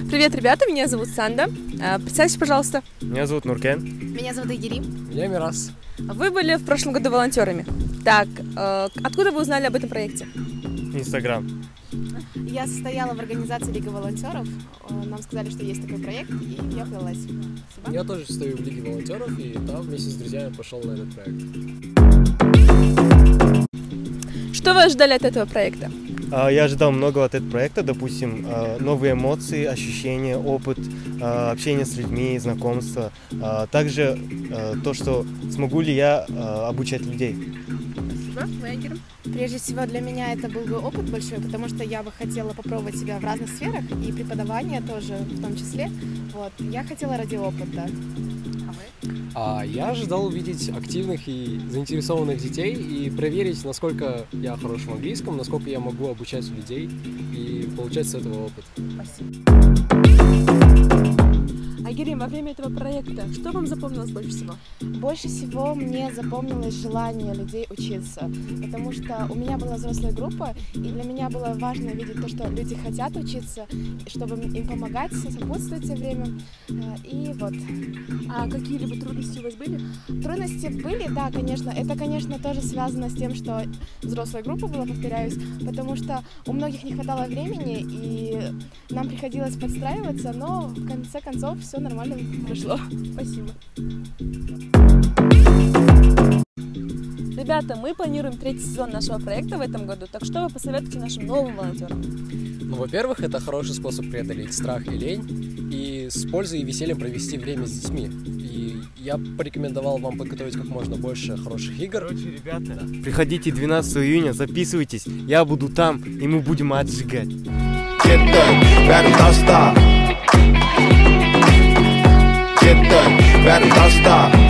Привет, ребята, меня зовут Санда. Представьтесь, пожалуйста. Меня зовут Нуркен. Меня зовут Игирим. Меня Мирас. Вы были в прошлом году волонтерами. Так, откуда вы узнали об этом проекте? Инстаграм. Я состояла в организации Лига волонтеров. Нам сказали, что есть такой проект, и я повелась. Спасибо. Я тоже стою в Лиге волонтеров, и там вместе с друзьями пошел на этот проект. Что вы ожидали от этого проекта? Я ожидал много от этого проекта, допустим, новые эмоции, ощущения, опыт, общение с людьми, знакомство. Также то, что смогу ли я обучать людей. Спасибо. Прежде всего, для меня это был бы опыт большой, потому что я бы хотела попробовать себя в разных сферах, и преподавание тоже в том числе. Вот. Я хотела ради опыта. А вы? Я ожидал увидеть активных и заинтересованных детей и проверить, насколько я хорош в английском, насколько я могу обучать людей и получать с этого опыт. Спасибо. Игирим, во время этого проекта что вам запомнилось больше всего? Больше всего мне запомнилось желание людей учиться, потому что у меня была взрослая группа, и для меня было важно видеть то, что люди хотят учиться, чтобы им помогать, сопутствовать все время. И вот. А какие-либо трудности у вас были? Трудности были, да, конечно. Это, конечно, тоже связано с тем, что взрослая группа была, повторяюсь, потому что у многих не хватало времени, и нам приходилось подстраиваться, но в конце концов все нормально прошло. Спасибо. Ребята, мы планируем 3-й сезон нашего проекта в этом году, так что вы посоветуете нашим новым волонтерам? Ну, во-первых, это хороший способ преодолеть страх и лень, и с пользой и весельем провести время с детьми. И я порекомендовал вам подготовить как можно больше хороших игр. Короче, ребята, приходите 12 июня, записывайтесь, я буду там, и мы будем отжигать. Get done, battle don't stop.